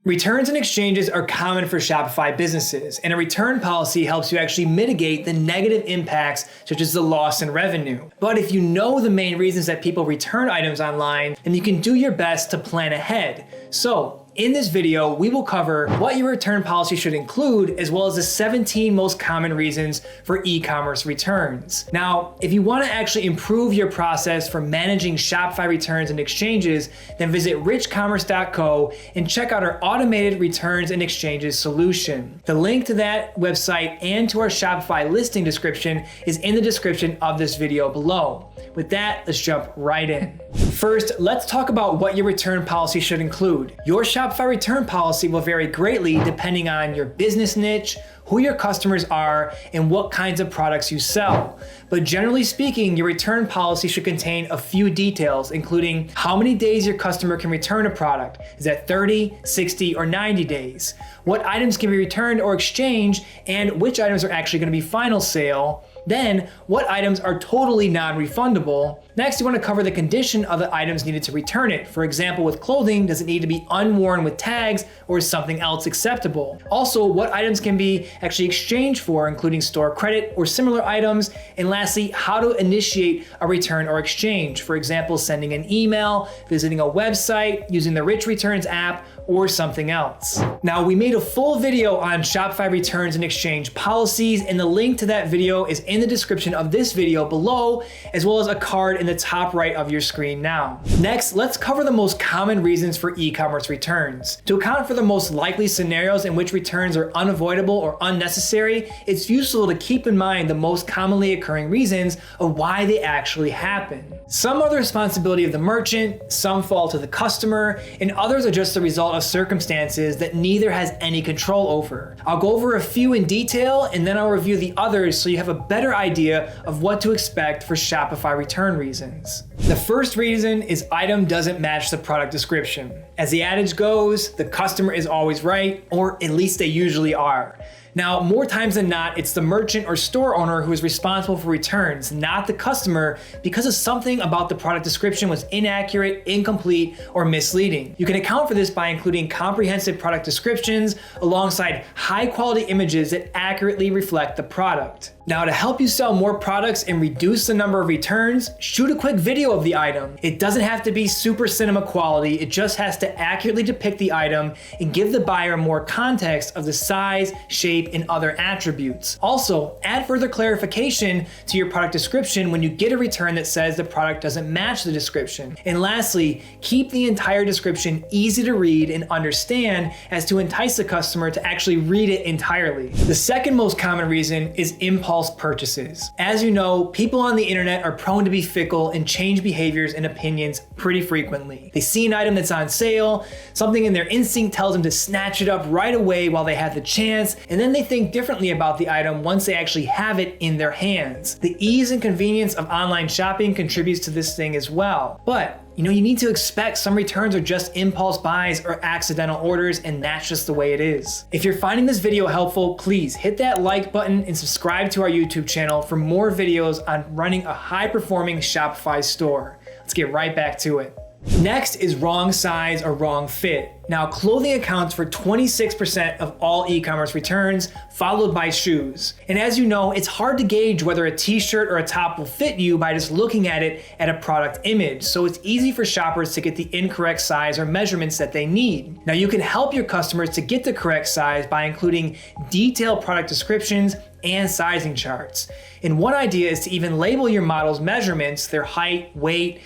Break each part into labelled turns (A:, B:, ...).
A: Returns and exchanges are common for Shopify businesses, and a return policy helps you actually mitigate the negative impacts such as the loss in revenue. But if you know the main reasons that people return items online, then you can do your best to plan ahead. So, in this video, we will cover what your return policy should include, as well as the 17 most common reasons for e-commerce returns. Now, if you want to actually improve your process for managing Shopify returns and exchanges, then visit richcommerce.co and check out our automated returns and exchanges solution. The link to that website and to our Shopify listing description is in the description of this video below. With that, let's jump right in. First, let's talk about what your return policy should include. Your Shopify return policy will vary greatly depending on your business niche, who your customers are, and what kinds of products you sell. But generally speaking, your return policy should contain a few details, including how many days your customer can return a product. Is that 30, 60, or 90 days? What items can be returned or exchanged, and which items are actually going to be final sale? Then, what items are totally non-refundable? Next, you want to cover the condition of the items needed to return it. For example, with clothing, does it need to be unworn with tags, or is something else acceptable? Also, what items can be actually exchanged for, including store credit or similar items? And lastly, how to initiate a return or exchange. For example, sending an email, visiting a website, using the Rich Returns app, or something else. Now, we made a full video on Shopify returns and exchange policies, and the link to that video is in the description of this video below, as well as a card in the top right of your screen now. Next, let's cover the most common reasons for e-commerce returns. To account for the most likely scenarios in which returns are unavoidable or unnecessary, it's useful to keep in mind the most commonly occurring reasons of why they actually happen. Some are the responsibility of the merchant, some fall to the customer, and others are just the result of circumstances that neither has any control over. I'll go over a few in detail, and then I'll review the others so you have a better idea of what to expect for Shopify return reasons. The first reason is item doesn't match the product description. As the adage goes, the customer is always right, or at least they usually are. Now, more times than not, it's the merchant or store owner who is responsible for returns, not the customer, because of something about the product description was inaccurate, incomplete, or misleading. You can account for this by including comprehensive product descriptions alongside high-quality images that accurately reflect the product. Now, to help you sell more products and reduce the number of returns, shoot a quick video of the item. It doesn't have to be super cinema quality, it just has to accurately depict the item and give the buyer more context of the size, shape, and other attributes. Also, add further clarification to your product description when you get a return that says the product doesn't match the description. And lastly, keep the entire description easy to read and understand as to entice the customer to actually read it entirely. The second most common reason is impulse purchases. As you know, people on the internet are prone to be fickle and change behaviors and opinions pretty frequently. They see an item that's on sale, something in their instinct tells them to snatch it up right away while they have the chance, and then they think differently about the item once they actually have it in their hands. The ease and convenience of online shopping contributes to this thing as well. But you need to expect some returns are just impulse buys or accidental orders, and that's just the way it is. If you're finding this video helpful, please hit that like button and subscribe to our YouTube channel for more videos on running a high-performing Shopify store. Let's get right back to it. Next is wrong size or wrong fit. Now, clothing accounts for 26% of all e-commerce returns, followed by shoes. And as you know, it's hard to gauge whether a t-shirt or a top will fit you by just looking at it at a product image. So it's easy for shoppers to get the incorrect size or measurements that they need. Now, you can help your customers to get the correct size by including detailed product descriptions and sizing charts. And one idea is to even label your model's measurements, their height, weight,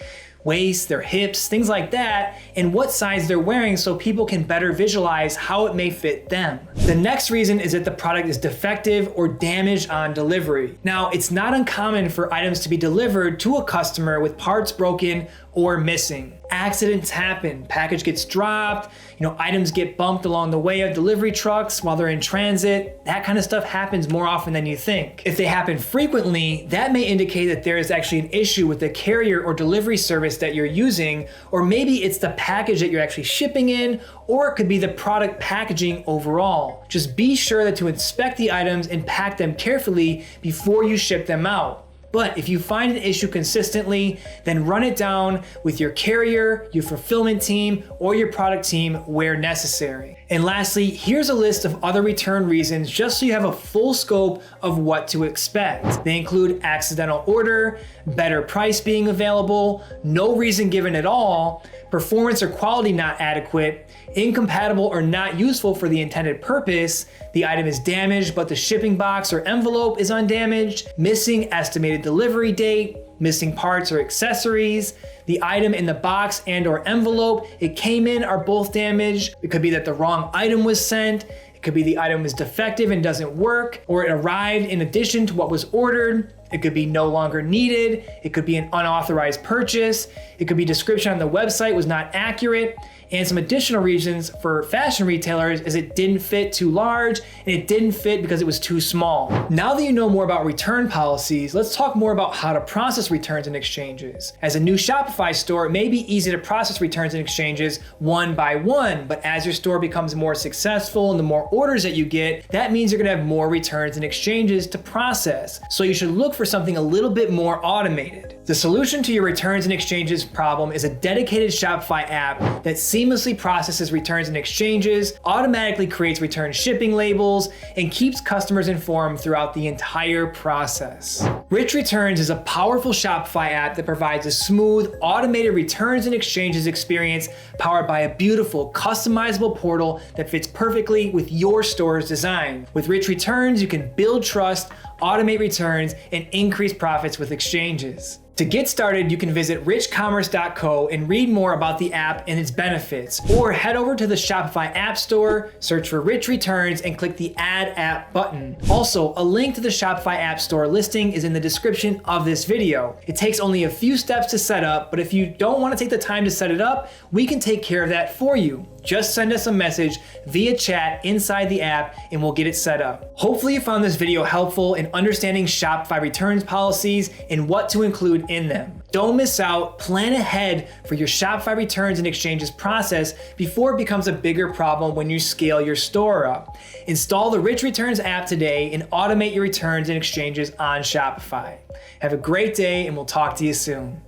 A: waist, their hips, things like that, and what size they're wearing so people can better visualize how it may fit them. The next reason is that the product is defective or damaged on delivery. Now, it's not uncommon for items to be delivered to a customer with parts broken or missing. Accidents happen, package gets dropped, items get bumped along the way of delivery trucks while they're in transit. That kind of stuff happens more often than you think. If they happen frequently, that may indicate that there is actually an issue with the carrier or delivery service that you're using, or maybe it's the package that you're actually shipping in, or it could be the product packaging overall. Just be sure that to inspect the items and pack them carefully before you ship them out. But if you find an issue consistently, then run it down with your carrier, your fulfillment team, or your product team where necessary. And lastly, here's a list of other return reasons just so you have a full scope of what to expect. They include accidental order, better price being available, no reason given at all, performance or quality not adequate, incompatible or not useful for the intended purpose, the item is damaged but the shipping box or envelope is undamaged, missing estimated delivery date, missing parts or accessories, the item in the box and or envelope it came in are both damaged. It could be that the wrong item was sent. It could be the item is defective and doesn't work, or it arrived in addition to what was ordered. It could be no longer needed. It could be an unauthorized purchase. It could be description on the website was not accurate. And some additional reasons for fashion retailers is it didn't fit too large and it didn't fit because it was too small. Now that you know more about return policies, let's talk more about how to process returns and exchanges. As a new Shopify store, it may be easy to process returns and exchanges one by one, but as your store becomes more successful and the more orders that you get, that means you're gonna have more returns and exchanges to process. So you should look for something a little bit more automated. The solution to your returns and exchanges problem is a dedicated Shopify app that seamlessly processes returns and exchanges, automatically creates return shipping labels, and keeps customers informed throughout the entire process. Rich Returns is a powerful Shopify app that provides a smooth, automated returns and exchanges experience powered by a beautiful, customizable portal that fits perfectly with your store's design. With Rich Returns, you can build trust, automate returns, and increase profits with exchanges. To get started, you can visit richcommerce.co and read more about the app and its benefits, or head over to the Shopify App Store, search for Rich Returns, and click the Add App button. Also, a link to the Shopify App Store listing is in the description of this video. It takes only a few steps to set up, but if you don't want to take the time to set it up, we can take care of that for you. Just send us a message via chat inside the app and we'll get it set up. Hopefully you found this video helpful in understanding Shopify returns policies and what to include in them. Don't miss out, plan ahead for your Shopify returns and exchanges process before it becomes a bigger problem when you scale your store up. Install the Rich Returns app today and automate your returns and exchanges on Shopify. Have a great day and we'll talk to you soon.